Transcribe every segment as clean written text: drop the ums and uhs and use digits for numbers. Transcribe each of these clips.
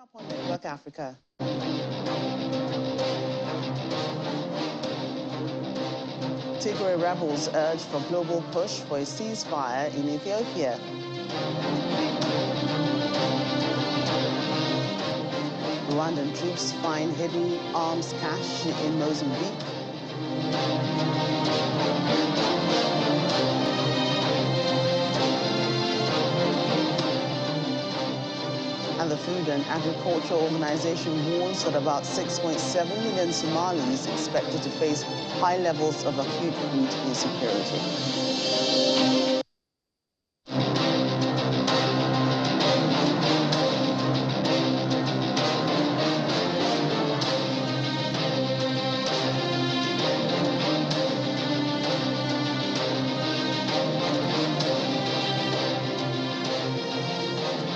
up on Network Africa. Tigray rebels urge for global push for a ceasefire in Ethiopia. Rwandan troops find hidden arms cache in Mozambique. And the Food and Agriculture Organization warns that about 6.7 million Somalis expected to face high levels of acute food insecurity.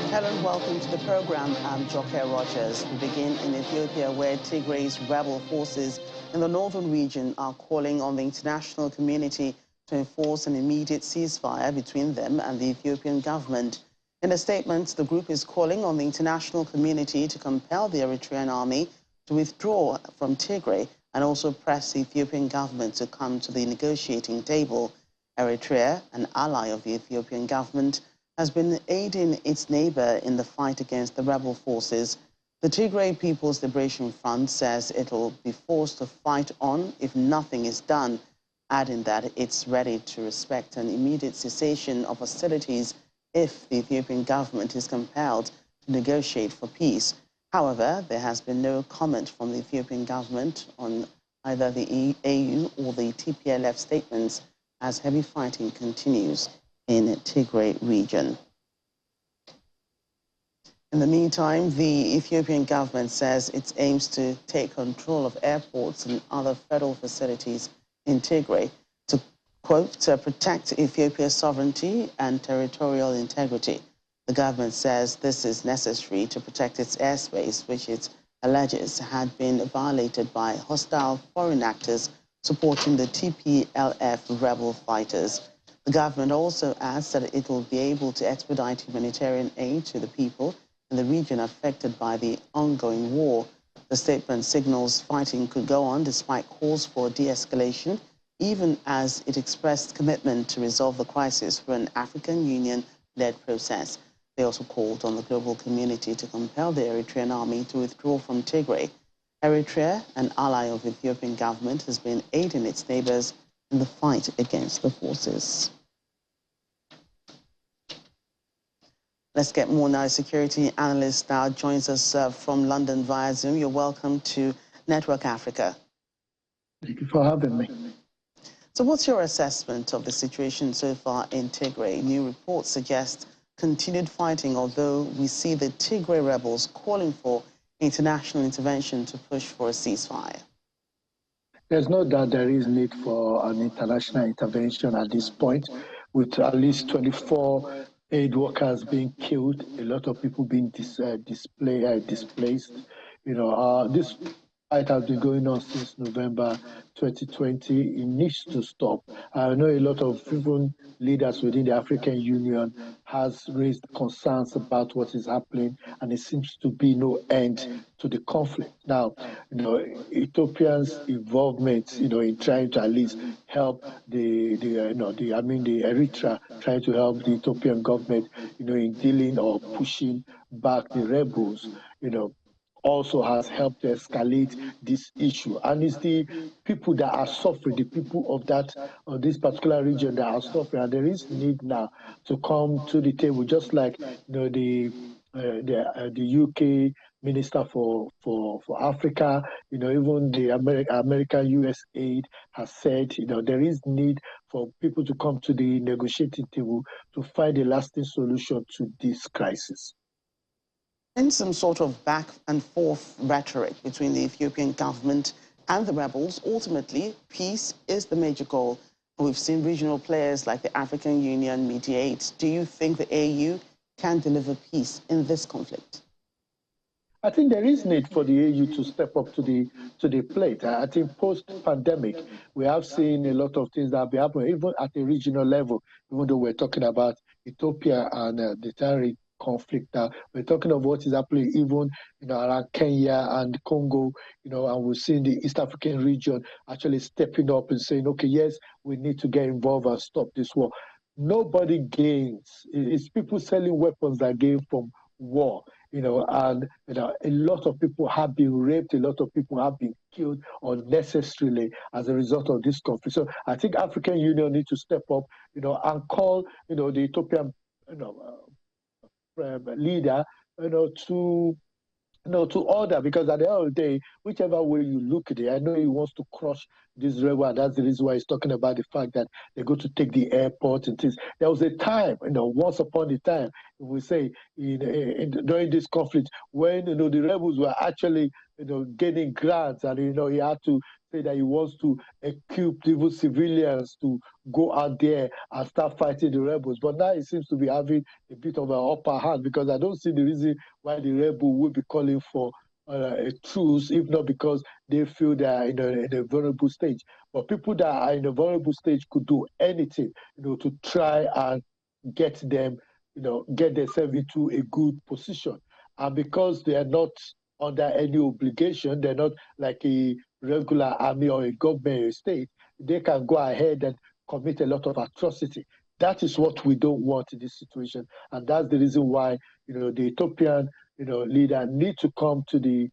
Helen, welcome to the program. I'm Joke Rogers. We begin in Ethiopia, where Tigray's rebel forces in the northern region are calling on the international community to enforce an immediate ceasefire between them and the Ethiopian government. In a statement, the group is calling on the international community to compel the Eritrean army to withdraw from Tigray and also press the Ethiopian government to come to the negotiating table. Eritrea, an ally of the Ethiopian government, has been aiding its neighbor in the fight against the rebel forces. The Tigray People's Liberation Front says it'll be forced to fight on if nothing is done, adding that it's ready to respect an immediate cessation of hostilities if the Ethiopian government is compelled to negotiate for peace. However, there has been no comment from the Ethiopian government on either the AU or the TPLF statements as heavy fighting continues in Tigray region. In the meantime, the Ethiopian government says it aims to take control of airports and other federal facilities in Tigray to, quote, to protect Ethiopia's sovereignty and territorial integrity. The government says this is necessary to protect its airspace, which it alleges had been violated by hostile foreign actors supporting the TPLF rebel fighters. The government also adds that it will be able to expedite humanitarian aid to the people in the region affected by the ongoing war. The statement signals fighting could go on despite calls for de-escalation, even as it expressed commitment to resolve the crisis through an African Union-led process. They also called on the global community to compel the Eritrean army to withdraw from Tigray. Eritrea, an ally of the Ethiopian government, has been aiding its neighbors in the fight against the forces. Let's get more now. Security analyst now joins us from London via Zoom. You're welcome to Network Africa. Thank you for having me. So what's your assessment of the situation so far in Tigray? New reports suggest continued fighting, although we see the Tigray rebels calling for international intervention to push for a ceasefire. There's no doubt there is need for an international intervention at this point, with at least 24 aid workers being killed, a lot of people being displaced. You know, this fight has been going on since November 2020. It needs to stop. I know a lot of even leaders within the African Union has raised concerns about what is happening, and it seems to be no end to the conflict. Now, you know, Ethiopia's involvement, you know, in trying to at least help the Eritrea, trying to help the Ethiopian government, you know, in dealing or pushing back the rebels, you know, also has helped to escalate this issue. And it's the people that are suffering, the people of this particular region that are suffering. And there is need now to come to the table, just like, you know, the UK Minister for Africa, you know, even the American US aid has said, you know, there is need for people to come to the negotiating table to find a lasting solution to this crisis. In some sort of back and forth rhetoric between the Ethiopian government and the rebels, ultimately, peace is the major goal. We've seen regional players like the African Union mediate. Do you think the AU can deliver peace in this conflict? I think there is need for the AU to step up to the plate. I think post-pandemic, we have seen a lot of things that have been happening, even at the regional level, even though we're talking about Ethiopia and the conflict now. We're talking of what is happening even around Kenya and Congo, and we're seeing the East African region actually stepping up and saying, okay, yes, we need to get involved and stop this war. Nobody gains. It's people selling weapons that gain from war, and a lot of people have been raped, a lot of people have been killed unnecessarily as a result of this conflict. So I think African Union need to step up, and call, the Ethiopian, leader, to order, because at the end of the day, whichever way you look at it, I know he wants to crush this rebel, and that's the reason why he's talking about the fact that they're going to take the airport and things. There was a time, once upon a time, we say, during this conflict, when, the rebels were actually, getting grants, and, he had to say that he wants to equip even civilians to go out there and start fighting the rebels. But now he seems to be having a bit of an upper hand, because I don't see the reason why the rebel would be calling for a truce, if not because they feel they are in a vulnerable stage. But people that are in a vulnerable stage could do anything, to try and get them, get themselves into a good position. And because they are not under any obligation, they're not like a regular army or a government or a state, they can go ahead and commit a lot of atrocity. That is what we don't want in this situation. And that's the reason why, the Ethiopian, leader need to come to the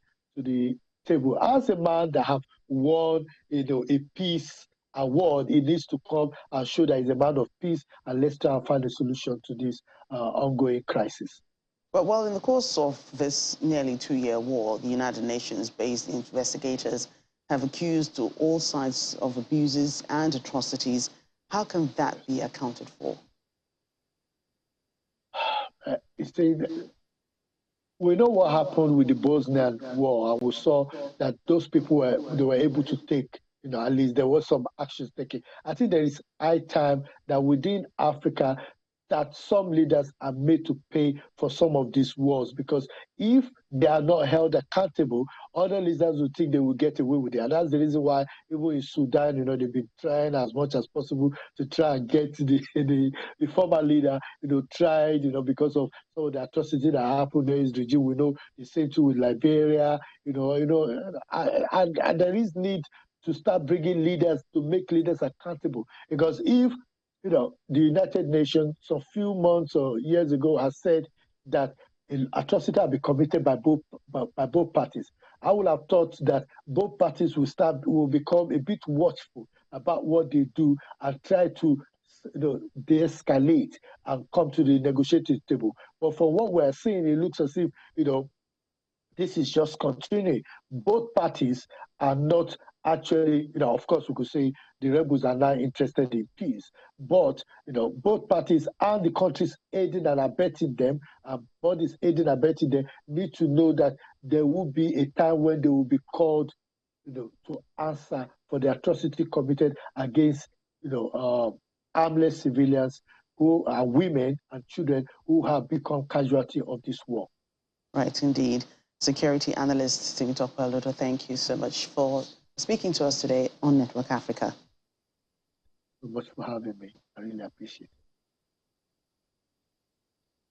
table. As a man that have won, a peace award, he needs to come and show that he's a man of peace, and let's try and find a solution to this ongoing crisis. But well, in the course of this nearly 2-year war, the United Nations-based investigators have accused all sides of abuses and atrocities. How can that be accounted for? We know what happened with the Bosnian War, and we saw that those people were able to take, at least there was some actions taken. I think there is high time that within Africa, that some leaders are made to pay for some of these wars, because if they are not held accountable, other leaders will think they will get away with it. And that's the reason why even in Sudan, they've been trying as much as possible to try and get the former leader, tried, because of some of the atrocity that happened in his regime. We know the same thing with Liberia, and there is need to start bringing leaders, to make leaders accountable. Because if the United Nations, some few months or years ago, has said that atrocity have been committed by both parties. I would have thought that both parties will become a bit watchful about what they do and try to, de-escalate and come to the negotiating table. But from what we're seeing, it looks as if, this is just continuing. Both parties are not actually, of course, we could say the rebels are not interested in peace, but, both parties and the countries aiding and abetting them, and bodies aiding and abetting them, need to know that there will be a time when they will be called, to answer for the atrocity committed against, armless civilians who are women and children who have become casualty of this war. Right, indeed. Security analyst Temitope, thank you so much for speaking to us today on Network Africa. Thank you so much for having me. I really appreciate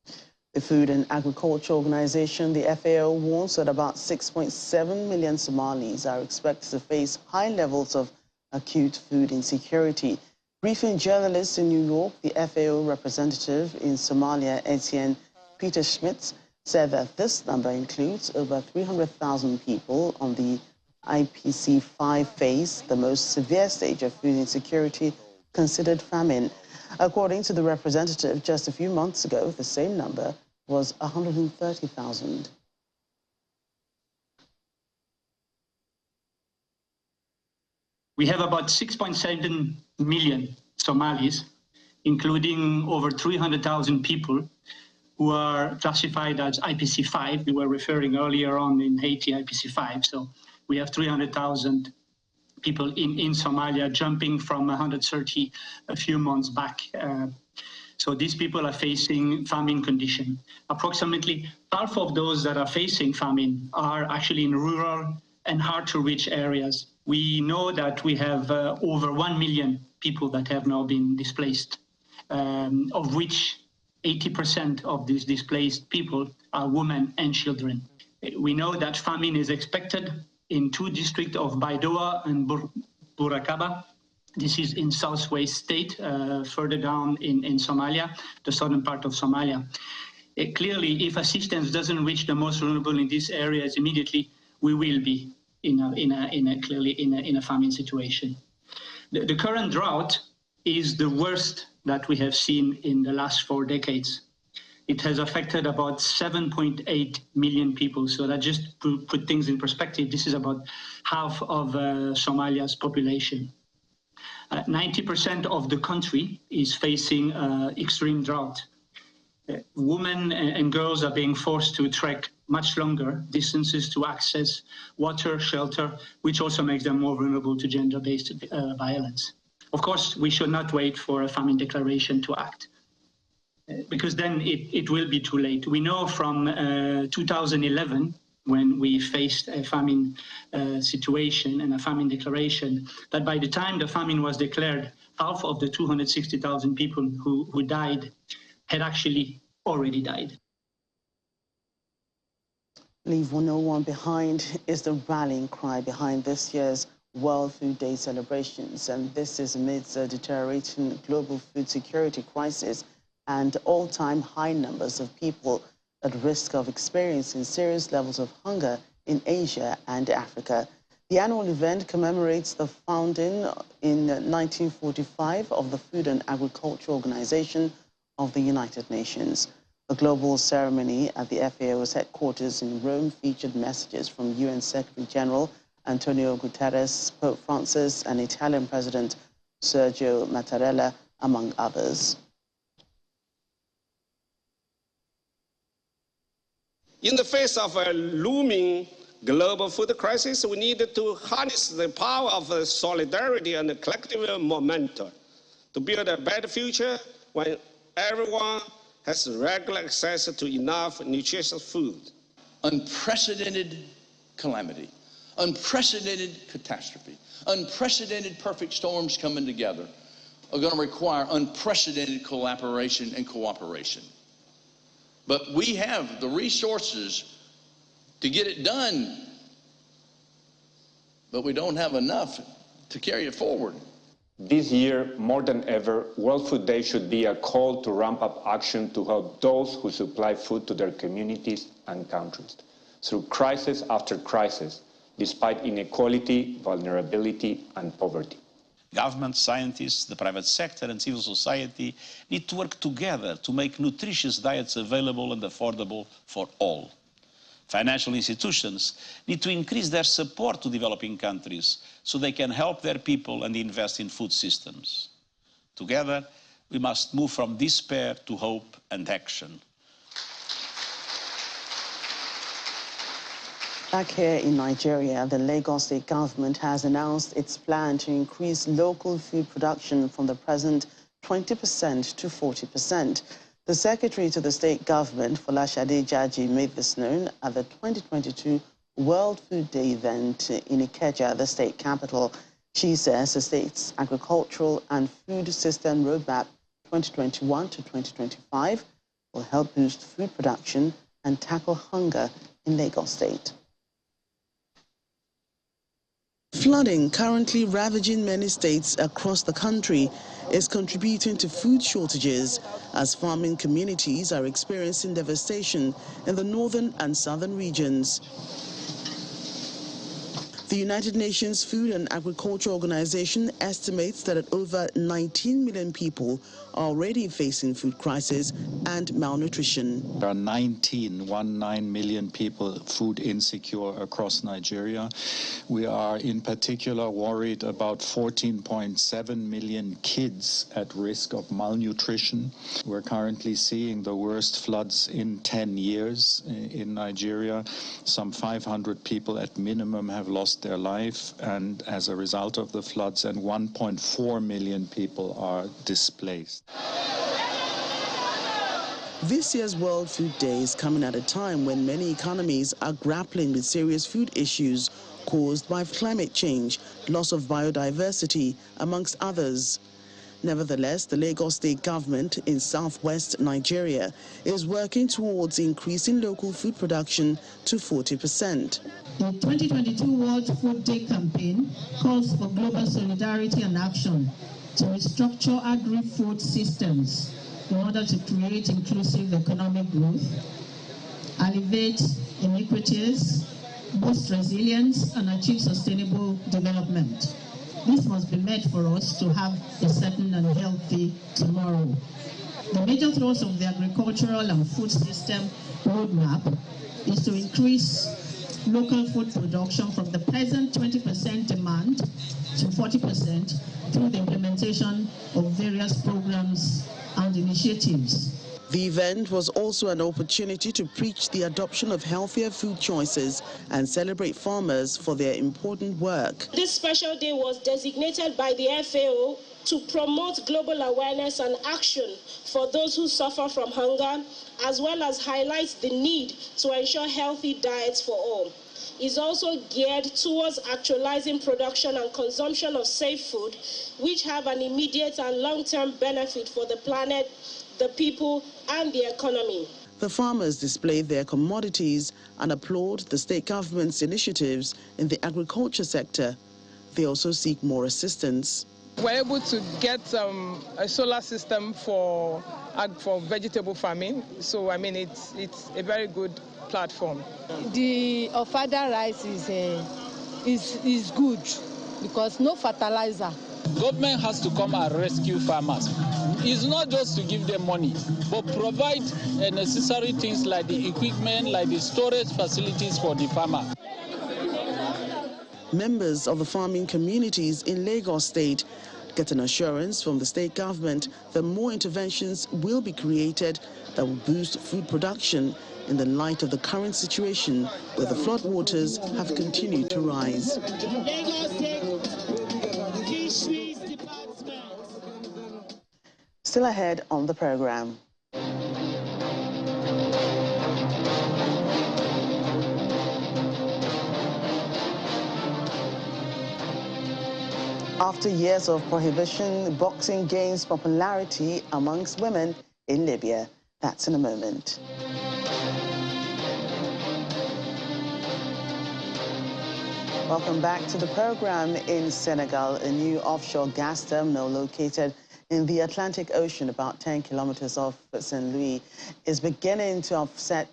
it. The Food and Agriculture Organization, the FAO, warns that about 6.7 million Somalis are expected to face high levels of acute food insecurity. Briefing journalists in New York, the FAO representative in Somalia, Etienne Peter Schmitz, said that this number includes over 300,000 people on the IPC 5 phase, the most severe stage of food insecurity, considered famine. According to the representative, just a few months ago, the same number was 130,000. We have about 6.7 million Somalis, including over 300,000 people who are classified as IPC 5. We were referring earlier on in Haiti, IPC 5. So we have 300,000 people in Somalia, jumping from 130 a few months back. So these people are facing famine condition. Approximately half of those that are facing famine are actually in rural and hard-to-reach areas. We know that we have over 1 million people that have now been displaced, of which 80% of these displaced people are women and children. We know that famine is expected in 2 districts of Baidoa and Burakaba. This is in southwest state, further down in Somalia, the southern part of Somalia. Clearly, if assistance doesn't reach the most vulnerable in these areas immediately, we will be in a famine situation. The current drought is the worst that we have seen in the last 4 decades. It has affected about 7.8 million people. So that just put things in perspective, this is about half of Somalia's population. 90% of the country is facing extreme drought. Women and girls are being forced to trek much longer distances to access water, shelter, which also makes them more vulnerable to gender-based violence. Of course, we should not wait for a famine declaration to act, because then it will be too late. We know from 2011, when we faced a famine situation and a famine declaration, that by the time the famine was declared, half of the 260,000 people who died had actually already died. Leave no one behind is the rallying cry behind this year's World Food Day celebrations. And this is amidst a deteriorating global food security crisis and all-time high numbers of people at risk of experiencing serious levels of hunger in Asia and Africa. The annual event commemorates the founding in 1945 of the Food and Agriculture Organization of the United Nations. The global ceremony at the FAO's headquarters in Rome featured messages from UN Secretary-General Antonio Guterres, Pope Francis, and Italian President Sergio Mattarella, among others. In the face of a looming global food crisis, we need to harness the power of solidarity and collective momentum to build a better future when everyone has regular access to enough nutritious food. Unprecedented calamity, unprecedented catastrophe, unprecedented perfect storms coming together are going to require unprecedented collaboration and cooperation. But we have the resources to get it done, but we don't have enough to carry it forward. This year, more than ever, World Food Day should be a call to ramp up action to help those who supply food to their communities and countries through crisis after crisis, despite inequality, vulnerability, and poverty. Government, scientists, the private sector, and civil society need to work together to make nutritious diets available and affordable for all. Financial institutions need to increase their support to developing countries so they can help their people and invest in food systems. Together, we must move from despair to hope and action. Back here in Nigeria, the Lagos state government has announced its plan to increase local food production from the present 20% to 40%. The secretary to the state government, Folashade Jaji, made this known at the 2022 World Food Day event in Ikeja, the state capital. She says the state's agricultural and food system roadmap 2021 to 2025 will help boost food production and tackle hunger in Lagos state. Flooding, currently ravaging many states across the country, is contributing to food shortages as farming communities are experiencing devastation in the northern and southern regions. The United Nations Food and Agriculture Organization estimates that over 19 million people are already facing food crisis and malnutrition. There are 19 million people food insecure across Nigeria. We are in particular worried about 14.7 million kids at risk of malnutrition. We're currently seeing the worst floods in 10 years in Nigeria. Some 500 people at minimum have lost their life, and as a result of the floods, and 1.4 million people are displaced. This year's World Food Day is coming at a time when many economies are grappling with serious food issues caused by climate change, loss of biodiversity, amongst others. Nevertheless, the Lagos state government in southwest Nigeria is working towards increasing local food production to 40%. The 2022 World Food Day campaign calls for global solidarity and action to restructure agri-food systems in order to create inclusive economic growth, alleviate inequities, boost resilience, and achieve sustainable development. This must be met for us to have a certain and healthy tomorrow. The major thrust of the agricultural and food system roadmap is to increase local food production from the present 20% demand to 40% through the implementation of various programs and initiatives. The event was also an opportunity to preach the adoption of healthier food choices and celebrate farmers for their important work. This special day was designated by the FAO to promote global awareness and action for those who suffer from hunger, as well as highlight the need to ensure healthy diets for all. Is also geared towards actualizing production and consumption of safe food, which have an immediate and long-term benefit for the planet, the people, and the economy. The farmers displayed their commodities and applaud the state government's initiatives in the agriculture sector. They also seek more assistance. We're able to get a solar system for vegetable farming, so I mean it's a very good platform. The ofada rice is good because no fertilizer. Government has to come and rescue farmers. It's not just to give them money, but provide necessary things like the equipment, like the storage facilities for the farmer. Members of the farming communities in Lagos State get an assurance from the state government that more interventions will be created that will boost food production in the light of the current situation where the floodwaters have continued to rise. Still ahead on the program. After years of prohibition, boxing gains popularity amongst women in Libya. That's in a moment. Welcome back to the program. In Senegal, a new offshore gas terminal located in the Atlantic Ocean, about 10 kilometers off St. Louis, is beginning to upset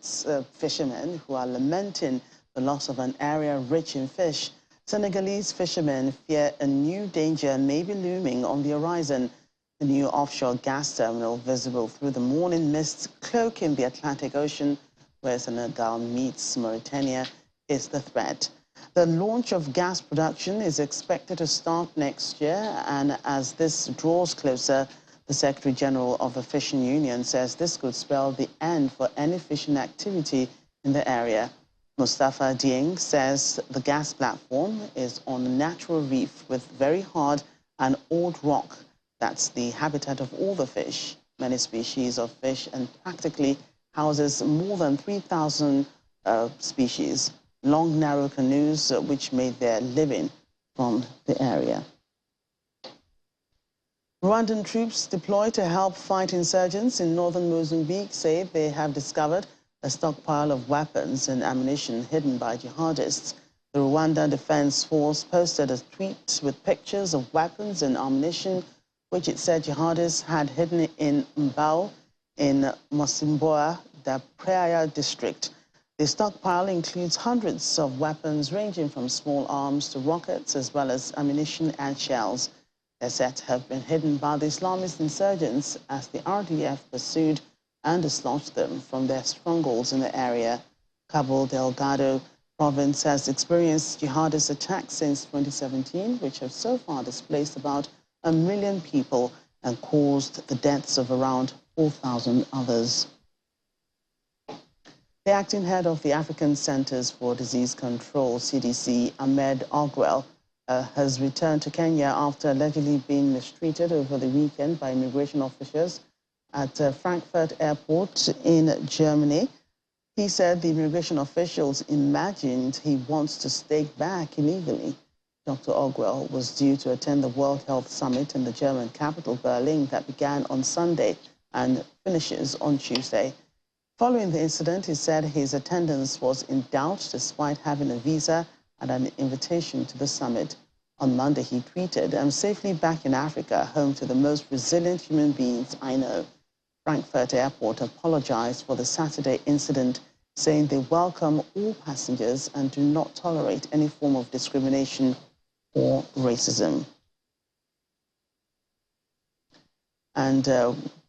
fishermen who are lamenting the loss of an area rich in fish. Senegalese fishermen fear a new danger may be looming on the horizon. The new offshore gas terminal, visible through the morning mist cloaking the Atlantic Ocean, where Senegal meets Mauritania, is the threat. The launch of gas production is expected to start next year, and as this draws closer, the Secretary General of the Fishing Union says this could spell the end for any fishing activity in the area. Mustafa Dieng says the gas platform is on a natural reef with very hard and old rock. That's the habitat of all the fish, many species of fish, and practically houses more than 3,000 species. Long, narrow canoes which made their living from the area. Rwandan troops deployed to help fight insurgents in northern Mozambique say they have discovered a stockpile of weapons and ammunition hidden by jihadists. The Rwanda Defense Force posted a tweet with pictures of weapons and ammunition, which it said jihadists had hidden in Mbao in Mosimboa, the Praia district. The stockpile includes hundreds of weapons ranging from small arms to rockets, as well as ammunition and shells. They're said to have been hidden by the Islamist insurgents as the RDF pursued and dislodged them from their strongholds in the area. Cabo Delgado province has experienced jihadist attacks since 2017, which have so far displaced about 1 million people and caused the deaths of around 4,000 others. The acting head of the African Centers for Disease Control, CDC, Ahmed Ogwell, has returned to Kenya after allegedly being mistreated over the weekend by immigration officers at Frankfurt Airport in Germany. He said the immigration officials imagined he wants to stay back illegally. Dr. Ogwell was due to attend the World Health Summit in the German capital, Berlin, that began on Sunday and finishes on Tuesday. Following the incident, he said his attendance was in doubt despite having a visa and an invitation to the summit. On Monday, he tweeted, "I'm safely back in Africa, home to the most resilient human beings I know." Frankfurt Airport apologized for the Saturday incident, saying they welcome all passengers and do not tolerate any form of discrimination or racism. And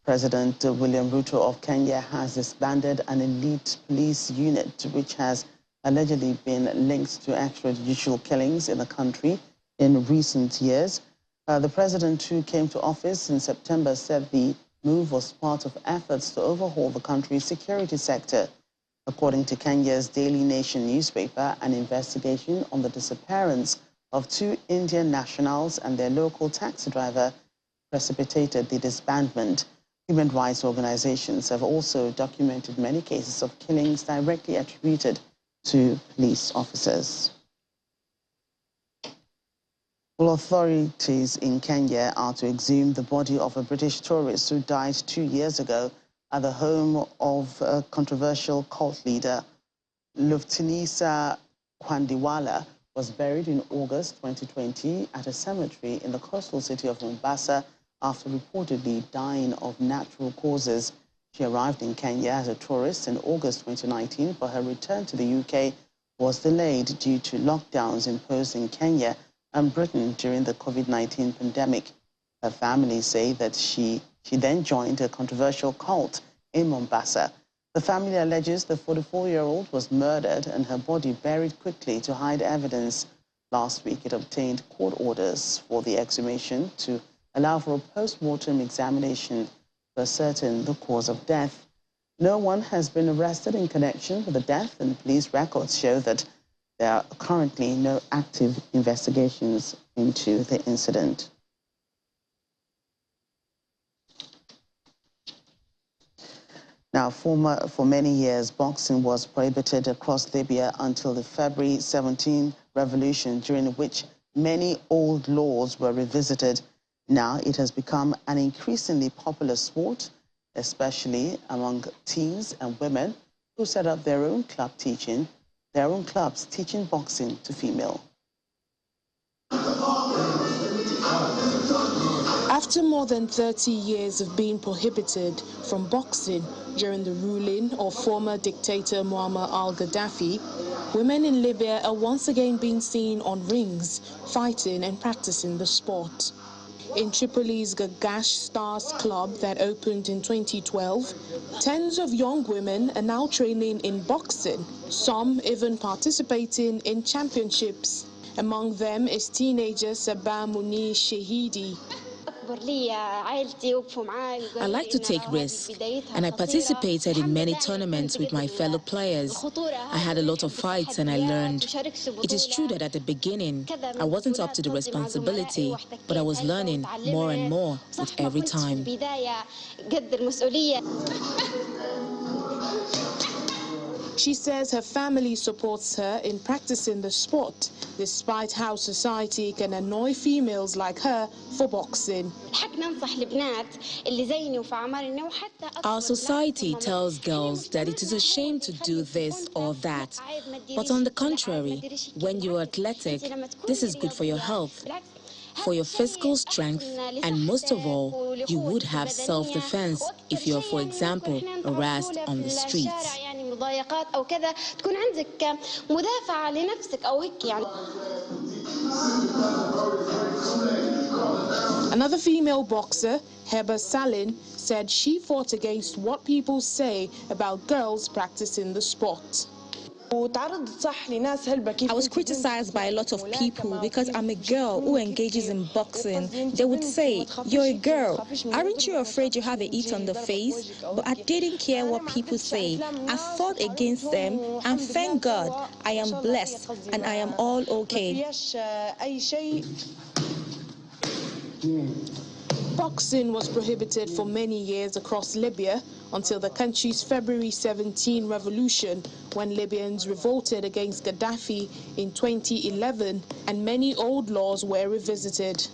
President William Ruto of Kenya has disbanded an elite police unit which has allegedly been linked to extrajudicial killings in the country in recent years. The president, who came to office in September, said the move was part of efforts to overhaul the country's security sector. According to Kenya's Daily Nation newspaper, an investigation on the disappearance of 2 Indian nationals and their local taxi driver precipitated the disbandment. Human rights organizations have also documented many cases of killings directly attributed to police officers. Well, authorities in Kenya are to exhume the body of a British tourist who died 2 years ago at the home of a controversial cult leader. Luftinisa Kwandiwala was buried in August 2020 at a cemetery in the coastal city of Mombasa after reportedly dying of natural causes. She arrived in Kenya as a tourist in August 2019, but her return to the UK was delayed due to lockdowns imposed in Kenya and Britain during the COVID-19 pandemic. Her family say that she then joined a controversial cult in Mombasa. The family alleges the 44-year-old was murdered and her body buried quickly to hide evidence. Last week, it obtained court orders for the exhumation to allow for a post-mortem examination to ascertain the cause of death. No one has been arrested in connection with the death, and police records show that there are currently no active investigations into the incident. Now, for many years, boxing was prohibited across Libya until the February 17 revolution, during which many old laws were revisited. Now it has become an increasingly popular sport, especially among teens and women who set up their own clubs teaching boxing to female. After more than 30 years of being prohibited from boxing during the ruling of former dictator Muammar al-Gaddafi, women in Libya are once again being seen on rings, fighting and practicing the sport. In Tripoli's Gagash Stars Club that opened in 2012, tens of young women are now training in boxing, some even participating in championships. Among them is teenager Sabah Munir Shahidi. I like to take risks, and I participated in many tournaments with my fellow players. I had a lot of fights and I learned. It is true that at the beginning, I wasn't up to the responsibility, but I was learning more and more with every time. She says her family supports her in practicing the sport, despite how society can annoy females like her for boxing. Our society tells girls that it is a shame to do this or that. But on the contrary, when you are athletic, this is good for your health, for your physical strength, and most of all, you would have self-defense if you are, for example, harassed on the streets. Another female boxer, Heba Salin, said she fought against what people say about girls practicing the sport. I was criticized by a lot of people because I'm a girl who engages in boxing. They would say, "You're a girl. Aren't you afraid you have a hit on the face?" But I didn't care what people say. I fought against them, and thank God I am blessed and I am all okay. Boxing was prohibited for many years across Libya until the country's February 17 revolution, when Libyans revolted against Gaddafi in 2011 and many old laws were revisited.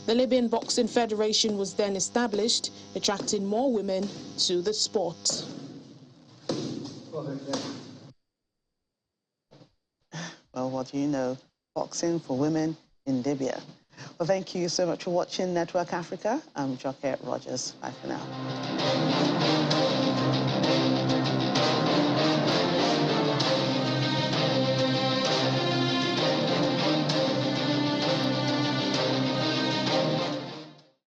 The Libyan Boxing Federation was then established, attracting more women to the sport. Well, what do you know? Boxing for women in Libya. Well, thank you so much for watching Network Africa. I'm Joke Rogers. Bye for now.